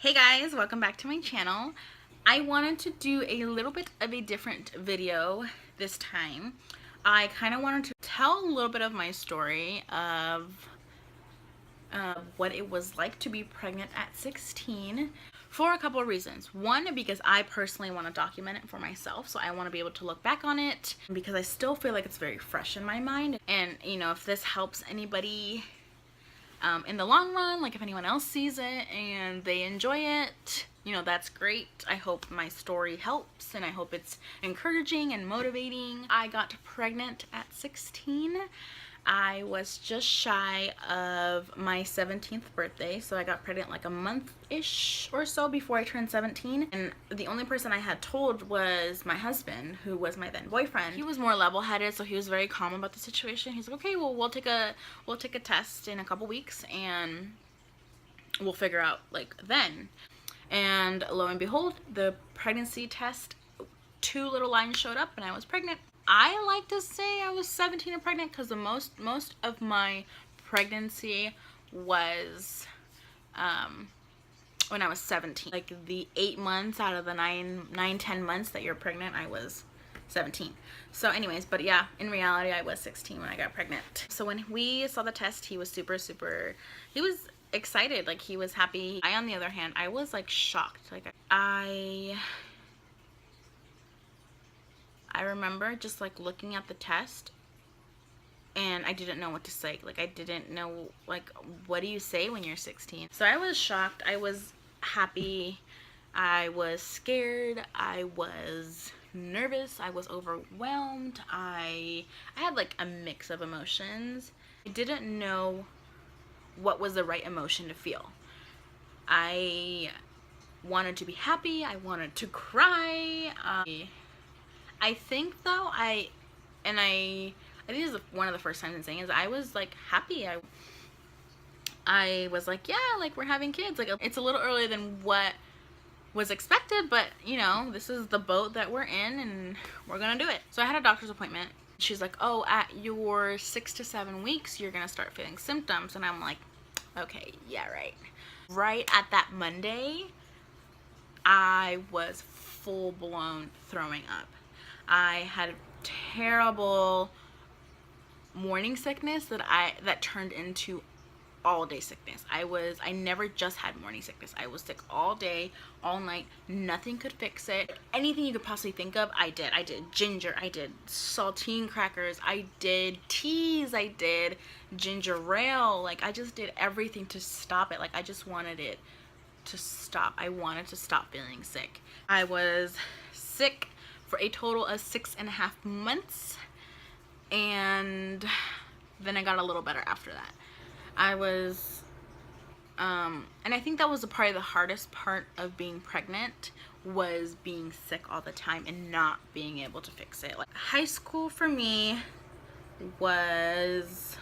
Hey guys, welcome back to my channel. I wanted to do a little bit of a different video this time. I kind of wanted to tell a little bit of my story of what it was like to be pregnant at 16 for a couple of reasons. One, because I personally want to document it for myself, so I want to be able to look back on it because I still feel like it's very fresh in my mind. And you know, if this helps anybody in the long run, like if anyone else sees it and they enjoy it, you know, that's great. I hope my story helps and I hope it's encouraging and motivating. I got pregnant at 16. I was just shy of my 17th birthday, so I got pregnant like a month-ish or so before I turned 17. And the only person I had told was my husband, who was my then boyfriend. He was more level-headed, so he was very calm about the situation. He's like, okay, well, we'll take a test in a couple weeks and we'll figure out like then. And lo and behold, the pregnancy test, 2 little lines showed up and I was pregnant. I like to say I was 17 and pregnant because the most of my pregnancy was when I was 17. Like the 8 months out of the 10 months that you're pregnant, I was 17. So anyways, but yeah, in reality I was 16 when I got pregnant. So when we saw the test, he was super, he was excited, like he was happy. I, on the other hand, I was like shocked. Like I remember just like looking at the test and I didn't know what to say. Like I didn't know, like, what do you say when you're 16? So I was shocked. I was happy. I was scared. I was nervous. I was overwhelmed. I had like a mix of emotions. I didn't know what was the right emotion to feel. I wanted to be happy. I wanted to cry. I think though, I think this is one of the first times I'm saying is I was like happy. I was like, yeah, like we're having kids. Like it's a little earlier than what was expected, but you know, this is the boat that we're in and we're gonna do it. So I had a doctor's appointment. She's like, oh, at your 6 to 7 weeks, you're gonna start feeling symptoms. And I'm like, okay, yeah, right. Right at that Monday, I was full blown throwing up. I had terrible morning sickness that turned into all day sickness. I never just had morning sickness. I was sick all day, all night. Nothing could fix it. Anything you could possibly think of, I did. I did ginger, I did saltine crackers, I did teas, I did ginger ale. Like I just did everything to stop it. Like I just wanted it to stop. I wanted to stop feeling sick. I was sick for a total of 6.5 months, and then I got a little better after that. I was and I think that was probably the hardest part of being pregnant, was being sick all the time and not being able to fix it. Like high school for me was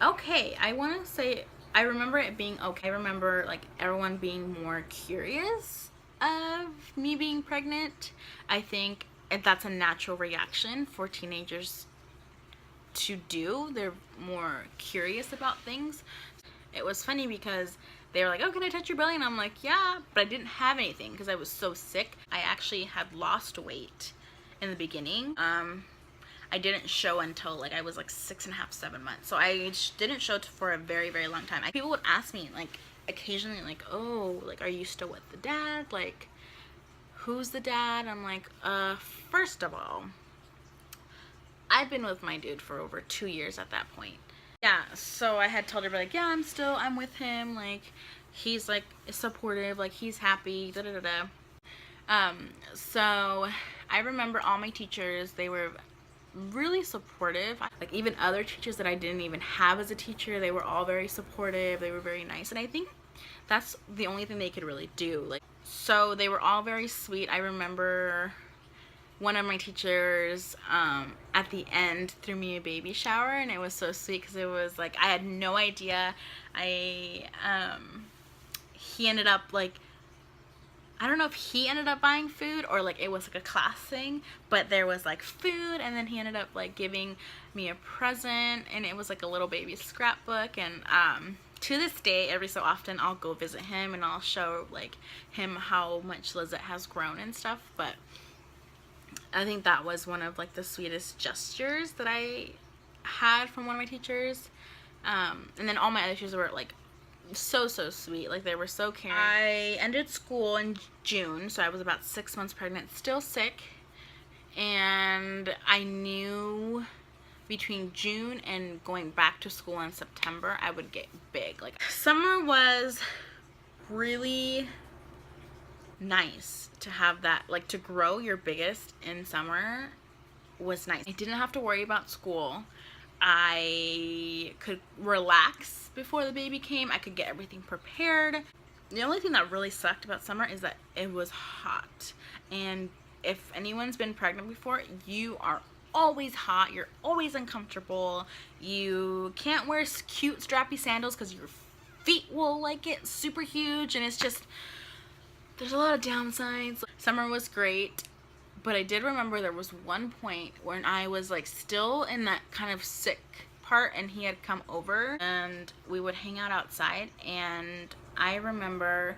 okay. I want to say I remember it being okay. I remember like everyone being more curious of me being pregnant. I think that's a natural reaction for teenagers to do. They're more curious about things. It was funny because they were like, oh, can I touch your belly? And I'm like, yeah, but I didn't have anything because I was so sick. I actually had lost weight in the beginning. I didn't show until like I was like 6.5, 7 months. So I didn't show for a very, very long time. People would ask me like occasionally like, oh, like, are you still with the dad? Like, who's the dad? I'm like, first of all, I've been with my dude for over 2 years at that point. Yeah, so I had told her like, yeah, I'm with him. Like, he's like supportive, like he's happy, da da da da. So I remember all my teachers, they were really supportive. Like even other teachers that I didn't even have as a teacher, they were all very supportive. They were very nice, and I think that's the only thing they could really do. Like, so they were all very sweet. I remember one of my teachers at the end threw me a baby shower, and it was so sweet because it was like I had no idea. He ended up like, I don't know if he ended up buying food or like it was like a class thing, but there was like food, and then he ended up like giving me a present, and it was like a little baby scrapbook. And to this day, every so often I'll go visit him and I'll show like him how much Lizette has grown and stuff. But I think that was one of like the sweetest gestures that I had from one of my teachers. And then all my other teachers were like so sweet. Like, they were so caring. I ended school in June, so I was about 6 months pregnant, still sick, and I knew between June and going back to school in September I would get big. Like, summer was really nice to have that, like, to grow your biggest in summer was nice. I didn't have to worry about school. I could relax before the baby came. I could get everything prepared. The only thing that really sucked about summer is that it was hot. And if anyone's been pregnant before, you are always hot. You're always uncomfortable. You can't wear cute strappy sandals because your feet will like get super huge. And it's just, there's a lot of downsides. Summer was great. But I did remember there was one point when I was like still in that kind of sick part, and he had come over and we would hang out outside, and I remember,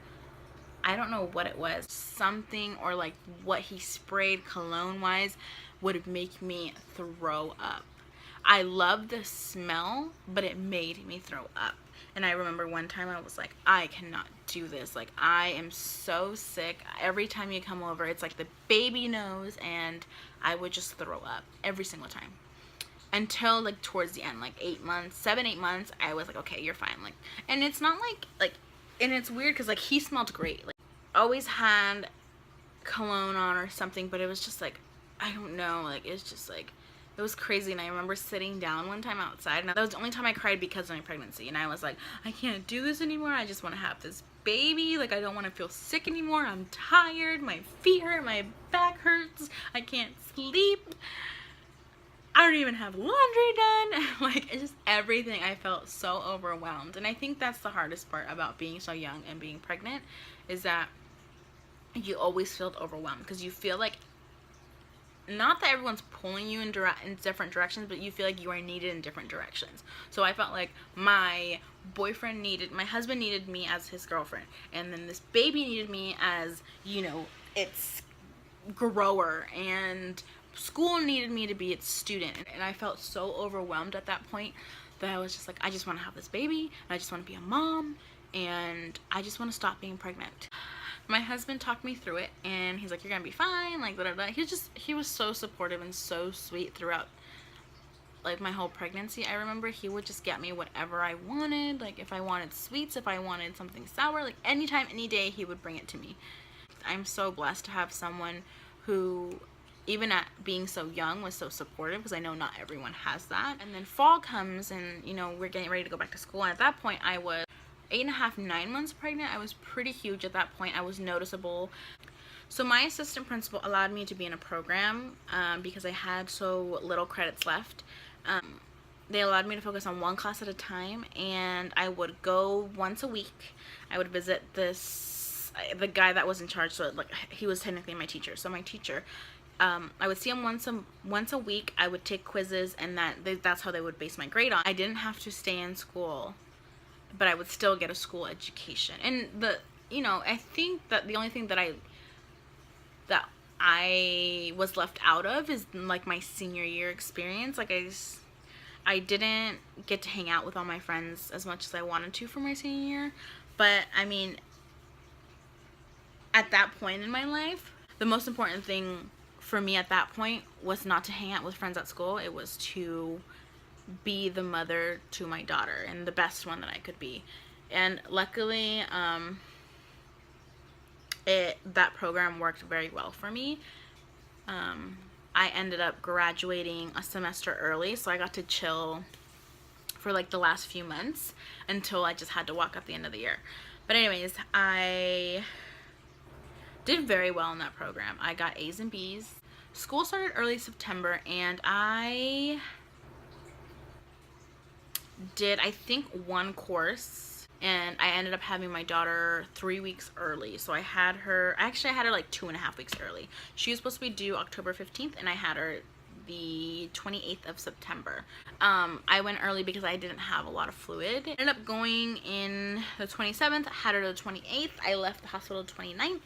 I don't know what it was, something, or like what he sprayed cologne wise would make me throw up. I love the smell, but it made me throw up. And I remember one time I was like, I cannot do this. Like, I am so sick. Every time you come over, it's like the baby knows, and I would just throw up every single time. Until like towards the end, like 8 months, 7-8 months, I was like, okay, you're fine. Like, and it's not like, and it's weird because like he smelled great. Like, always had cologne on or something, but it was just like, I don't know, like, it's just like, it was crazy. And I remember sitting down one time outside, and that was the only time I cried because of my pregnancy. And I was like, I can't do this anymore. I just want to have this baby. Like, I don't want to feel sick anymore. I'm tired. My feet hurt. My back hurts. I can't sleep. I don't even have laundry done. Like, it's just everything. I felt so overwhelmed. And I think that's the hardest part about being so young and being pregnant, is that you always feel overwhelmed because you feel like, not that everyone's pulling you in different directions, but you feel like you are needed in different directions. So I felt like my husband needed me as his girlfriend, and then this baby needed me as, you know, its grower, and school needed me to be its student. And I felt so overwhelmed at that point that I was just like, I just want to have this baby, and I just want to be a mom, and I just want to stop being pregnant. My husband talked me through it, and he's like, you're gonna be fine, like, blah, blah, blah. He was so supportive and so sweet throughout, like, my whole pregnancy. I remember he would just get me whatever I wanted, like, if I wanted sweets, if I wanted something sour, like, anytime, any day, he would bring it to me. I'm so blessed to have someone who, even at being so young, was so supportive, because I know not everyone has that. And then fall comes, and, you know, we're getting ready to go back to school, and at that point, I was 8.5, 9 months pregnant. I was pretty huge at that point. I was noticeable. So my assistant principal allowed me to be in a program because I had so little credits left. They allowed me to focus on one class at a time, and I would go once a week. I would visit the guy that was in charge, so like he was technically my teacher. So my teacher, I would see him once a week. I would take quizzes, and that's how they would base my grade on. I didn't have to stay in school, but I would still get a school education. And I think that the only thing that I was left out of is like my senior year experience. Like, I didn't get to hang out with all my friends as much as I wanted to for my senior year. But I mean, at that point in my life, the most important thing for me at that point was not to hang out with friends at school. It was to be the mother to my daughter, and the best one that I could be. And luckily, that program worked very well for me. I ended up graduating a semester early, so I got to chill for like the last few months until I just had to walk at the end of the year. But anyways, I did very well in that program. I got A's and B's. School started early September, and I did, I think, one course, and I ended up having my daughter 3 weeks early. So I had her like 2.5 weeks early. She was supposed to be due October 15th, and I had her the 28th of September. I went early because I didn't have a lot of fluid. I ended up going in the 27th, had her the 28th. I left the hospital the 29th.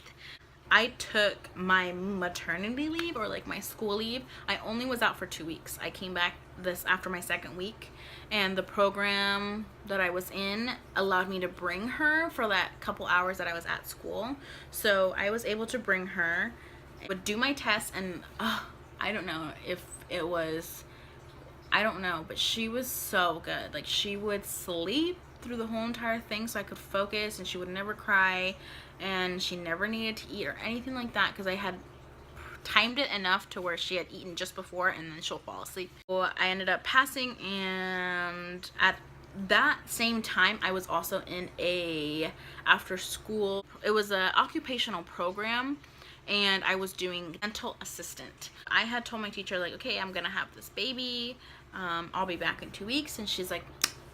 I took my maternity leave, or like my school leave. I only was out for 2 weeks. I came back this after my second week, and the program that I was in allowed me to bring her for that couple hours that I was at school. So I was able to bring her, would do my test, and I don't know if it was, I don't know, but she was so good. Like, she would sleep through the whole entire thing so I could focus, and she would never cry, and she never needed to eat or anything like that, because I had timed it enough to where she had eaten just before, and then she'll fall asleep. So I ended up passing, and at that same time I was also in a after school, it was a occupational program, and I was doing dental assistant. I had told my teacher, like, okay, I'm gonna have this baby, I'll be back in 2 weeks, and she's like,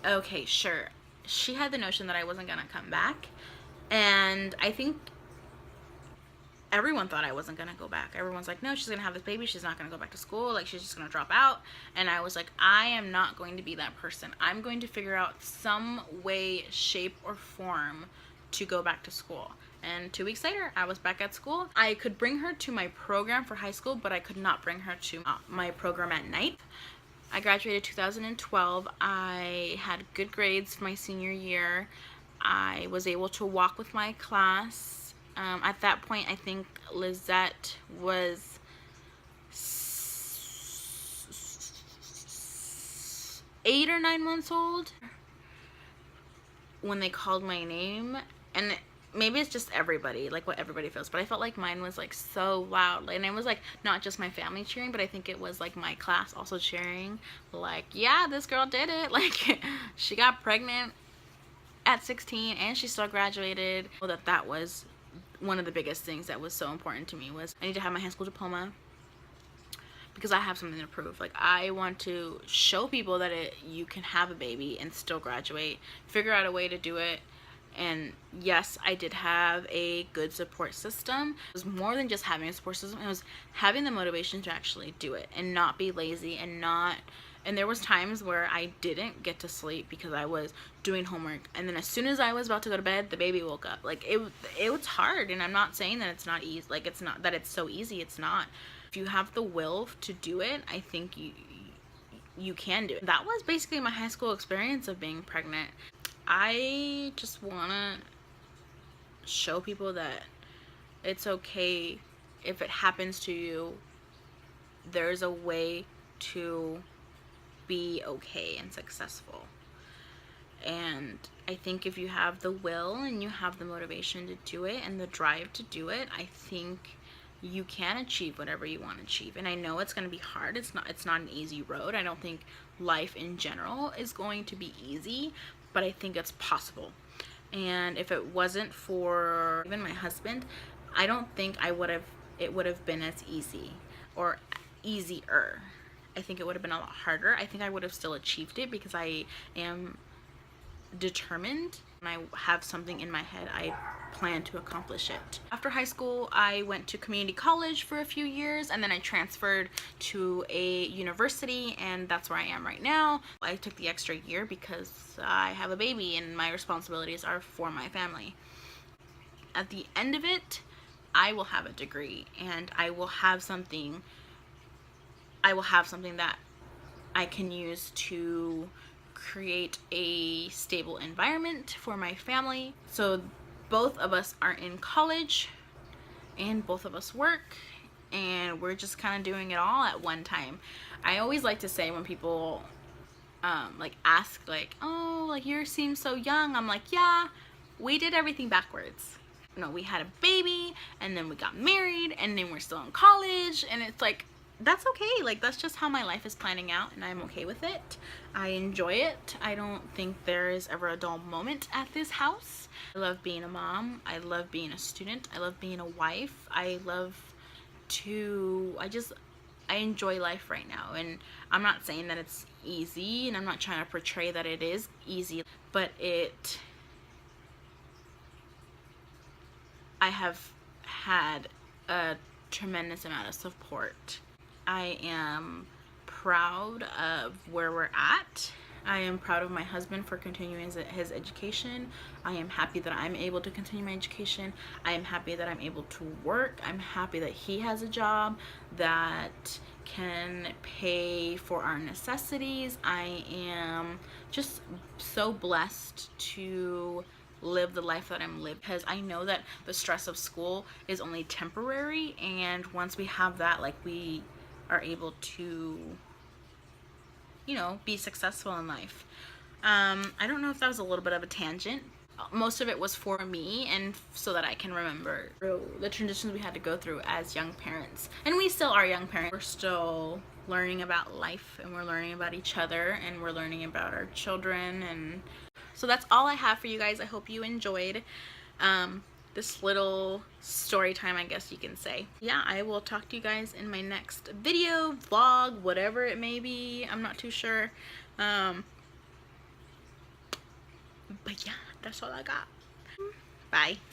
okay, sure. She had the notion that I wasn't gonna come back, and I think everyone thought I wasn't gonna go back. Everyone's like, no, she's gonna have this baby, she's not gonna go back to school, like, she's just gonna drop out. And I was like, I am not going to be that person. I'm going to figure out some way, shape, or form to go back to school. And 2 weeks later, I was back at school. I could bring her to my program for high school, but I could not bring her to my program at night. I graduated 2012. I had good grades for my senior year. I was able to walk with my class. At that point, I think Lizette was 8 or 9 months old when they called my name. And maybe it's just everybody, like what everybody feels, but I felt like mine was like so loud. And it was like not just my family cheering, but I think it was like my class also cheering, like, yeah, this girl did it. Like, she got pregnant at 16 and she still graduated. Well, that was one of the biggest things that was so important to me, was I need to have my high school diploma, because I have something to prove. Like, I want to show people that you can have a baby and still graduate, figure out a way to do it. And yes, I did have a good support system. It was more than just having a support system. It was having the motivation to actually do it and not be lazy, and there was times where I didn't get to sleep because I was doing homework, and then as soon as I was about to go to bed, the baby woke up. Like, it was hard, and I'm not saying that it's not easy. Like, it's not that it's so easy. It's not. If you have the will to do it, I think you can do it. That was basically my high school experience of being pregnant. I just want to show people that it's okay if it happens to you. There's a way to be okay and successful. And I think if you have the will and you have the motivation to do it and the drive to do it, I think you can achieve whatever you want to achieve. And I know it's going to be hard. It's not an easy road. I don't think life in general is going to be easy, but I think it's possible. And if it wasn't for even my husband, I don't think it would have been as easy or easier. I think it would have been a lot harder. I think I would have still achieved it because I am determined and I have something in my head. I plan to accomplish it. After high school, I went to community college for a few years, and then I transferred to a university, and that's where I am right now. I took the extra year because I have a baby and my responsibilities are for my family. At the end of it, I will have a degree, and I will have something that I can use to create a stable environment for my family. So both of us are in college and both of us work, and we're just kind of doing it all at one time. I always like to say when people like ask, like, oh, like, you seem so young, I'm like, yeah, we did everything backwards. You know, we had a baby, and then we got married, and then we're still in college, and it's like, that's okay. Like, that's just how my life is planning out, and I'm okay with it. I enjoy it. I don't think there is ever a dull moment at this house. I love being a mom. I love being a student. I love being a wife. I enjoy life right now, and I'm not saying that it's easy, and I'm not trying to portray that it is easy, but I have had a tremendous amount of support. I am proud of where we're at. I am proud of my husband for continuing his education. I am happy that I'm able to continue my education. I am happy that I'm able to work. I'm happy that he has a job that can pay for our necessities. I am just so blessed to live the life that I'm living, because I know that the stress of school is only temporary, and once we have that, like, we are able to, you know, be successful in life. I don't know if that was a little bit of a tangent. Most of it was for me and so that I can remember the transitions we had to go through as young parents. And we still are young parents. We're still learning about life, and we're learning about each other, and we're learning about our children. And so that's all I have for you guys. I hope you enjoyed this little story time, I guess you can say. Yeah, I will talk to you guys in my next video, vlog, whatever it may be. I'm not too sure. But yeah, that's all I got. Bye.